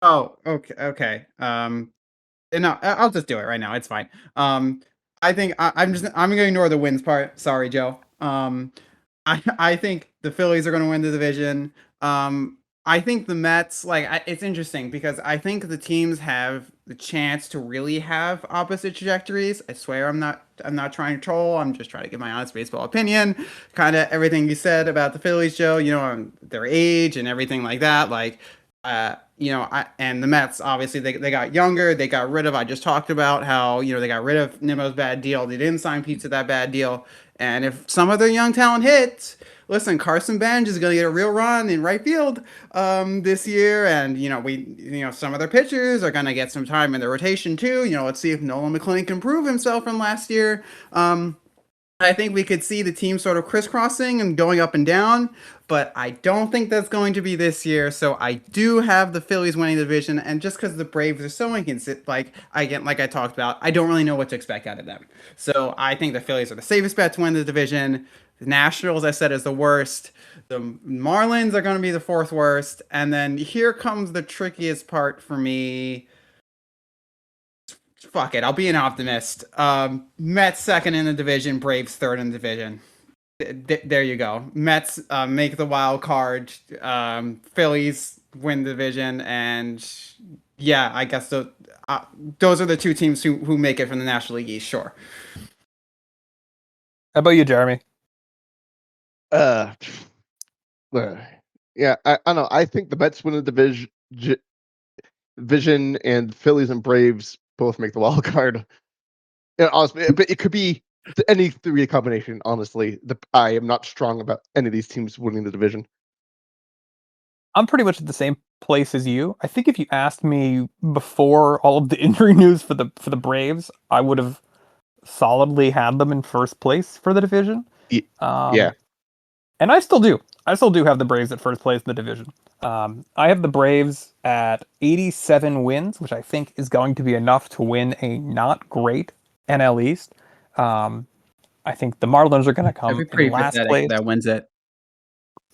Oh, okay, okay. No, I'll just do it right now. It's fine. I think I'm going to ignore the wins part. Sorry, Joe. I think the Phillies are going to win the division. I think the Mets, it's interesting because I think the teams have the chance to really have opposite trajectories. I swear I'm not trying to troll. I'm just trying to give my honest baseball opinion. Kind of everything you said about the Phillies, Joe, on their age and everything like that. And the Mets, obviously, they got younger. They got rid of, I just talked about how, they got rid of Nimmo's bad deal. They didn't sign Pete to that bad deal. And if some of their young talent hits, listen, Carson Bench is going to get a real run in right field this year. And, some of their pitchers are going to get some time in the rotation too. Let's see if Nolan McClain can prove himself from last year. I think we could see the team sort of crisscrossing and going up and down, but I don't think that's going to be this year. So I do have the Phillies winning the division, and just because the Braves are so inconsistent, like I talked about, I don't really know what to expect out of them. So I think the Phillies are the safest bet to win the division. The Nationals, I said, is the worst. The Marlins are going to be the fourth worst, and then here comes the trickiest part for me. fuck it. I'll be an optimist. Mets second in the division, Braves third in the division. There you go. Mets make the wild card. Phillies win the division, and yeah, I guess those are the two teams who make it from the National League East. Sure. How about you, Jeremy? Uh, yeah, I don't know. I think the Mets win the division, and Phillies and Braves both make the wild card. Yeah, honestly, but it could be any three combination. Honestly, I am not strong about any of these teams winning the division. I'm pretty much at the same place as you. I think if you asked me before all of the injury news for the Braves, I would have solidly had them in first place for the division. Yeah, And I still do. I still do have the Braves at first place in the division. I have the Braves at 87 wins, which I think is going to be enough to win a not great NL East. Um, I think the Marlins are going to That'd come be in pretty last pathetic if place. that wins it.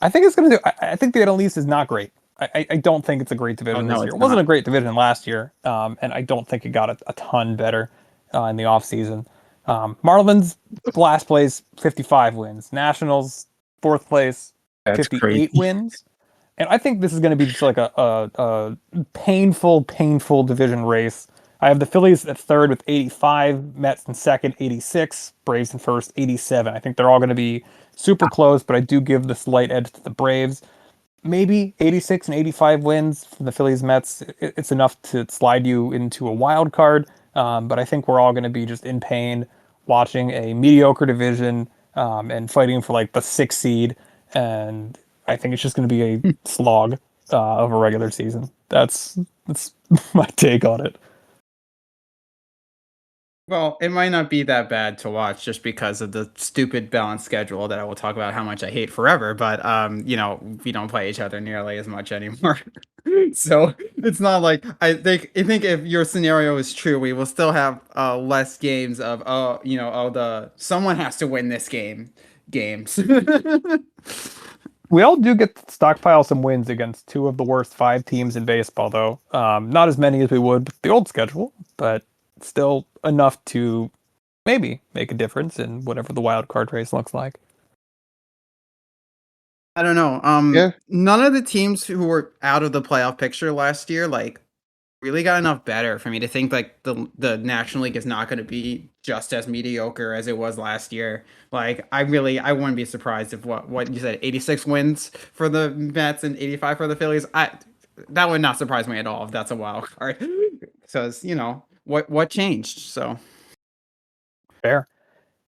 I think it's going to do. I think the NL East is not great. I don't think it's a great Oh division no, this year. it's It wasn't not. a great division last year, and I don't think it got a ton better in the offseason. Marlins, last place, 55 wins. Nationals, fourth place, That's 58 crazy. wins. And I think this is going to be just like a painful, painful division race. I have the Phillies at third with 85, Mets in second, 86, Braves in first, 87. I think they're all going to be super close, but I do give the slight edge to the Braves. Maybe 86 and 85 wins from the Phillies Mets. It's enough to slide you into a wild card. But I think we're all going to be just in pain watching a mediocre division and fighting for like the sixth seed. And I think it's just going to be a slog of a regular season. That's my take on it. Well, it might not be that bad to watch just because of the stupid balanced schedule that I will talk about how much I hate forever, but we don't play each other nearly as much anymore. So it's not like I think if your scenario is true, we will still have less games of the someone has to win this games. We all do get to stockpile some wins against two of the worst five teams in baseball, though. Not as many as we would with the old schedule, but still enough to maybe make a difference in whatever the wild card race looks like. I don't know. yeah. None of the teams who were out of the playoff picture last year, like really got enough better for me to think like the National League is not going to be just as mediocre as it was last year. Like I wouldn't be surprised if what you said 86 wins for the Mets and 85 for the Phillies. I That would not surprise me at all if that's a wild card. So it's, what changed. So Fair.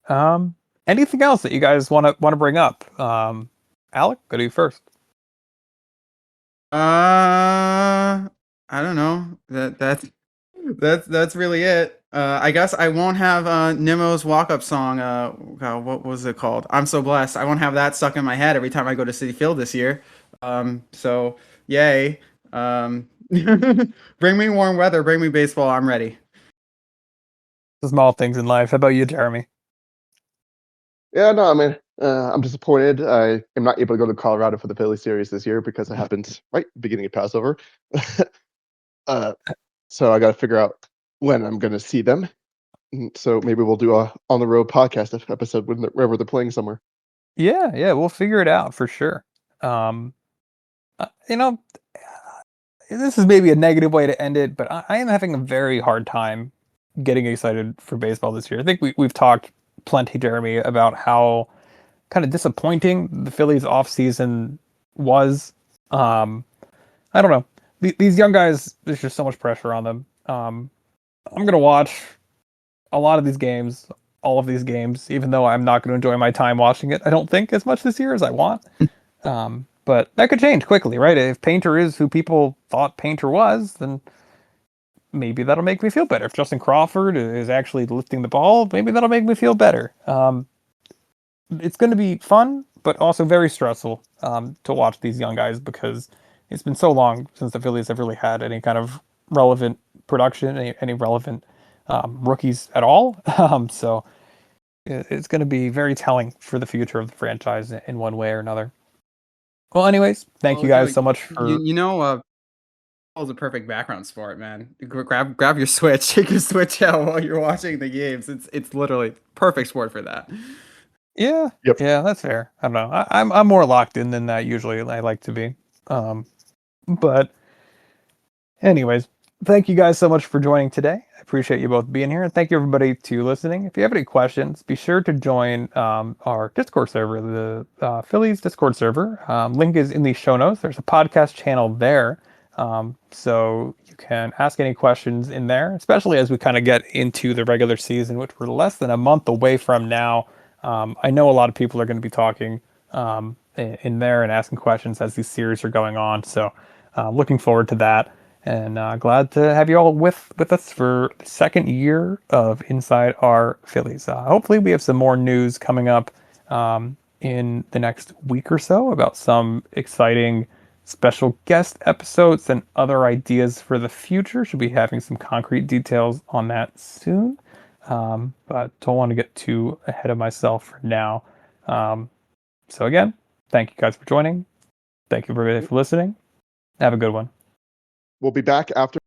Um, Anything else that you guys want to bring up? Alec, go to you first. I don't know. That's really it. I guess I won't have Nemo's walk-up song. God, what was it called? I'm so blessed. I won't have that stuck in my head every time I go to City Field this year. So yay. Bring me warm weather. Bring me baseball. I'm ready. The small things in life. How about you, Jeremy? Yeah, no, I mean, I'm disappointed. I am not able to go to Colorado for the Philly series this year because it happens right beginning of Passover. uh, so I got to figure out when I'm going to see them. So maybe we'll do a on the road podcast episode whenever they're playing somewhere. Yeah, we'll figure it out for sure. Um, you know, this is maybe a negative way to end it, but I am having a very hard time getting excited for baseball this year. I think we've talked plenty, Jeremy, about how kind of disappointing the Phillies offseason was. Um, I don't know. These young guys, there's just so much pressure on them. I'm gonna watch a lot of these games, all of these games, even though I'm not gonna enjoy my time watching it. I don't think as much this year as I want. But that could change quickly, right? If Painter is who people thought Painter was, then maybe that'll make me feel better. If Justin Crawford is actually lifting the ball, maybe that'll make me feel better. It's going to be fun, but also very stressful to watch these young guys because it's been so long since the Phillies have really had any kind of relevant production, any relevant rookies at all. So it's going to be very telling for the future of the franchise in one way or another. Well, anyways, thank Well, you Joe, guys so much for. you know is a perfect background sport, man. Grab your Switch, take your Switch out while you're watching the games. It's literally perfect sport for that. Yeah, Yep. yeah, that's fair. I don't know. I'm more locked in than that usually. I like to be. But anyways, thank you guys so much for joining today. I appreciate you both being here, and thank you everybody to listening. If you have any questions, be sure to join our Discord server, the Phillies Discord server. Link is in the show notes. There's a podcast channel there, so you can ask any questions in there, especially as we kind of get into the regular season, which we're less than a month away from now. I know a lot of people are going to be talking in there and asking questions as these series are going on. So, looking forward to that, and glad to have you all with us for the second year of Inside Our Phillies. Hopefully, we have some more news coming up in the next week or so about some exciting special guest episodes and other ideas for the future. Should be having some concrete details on that soon. But don't want to get too ahead of myself for now. So again, thank you guys for joining. Thank you everybody for listening. Have a good one. We'll be back after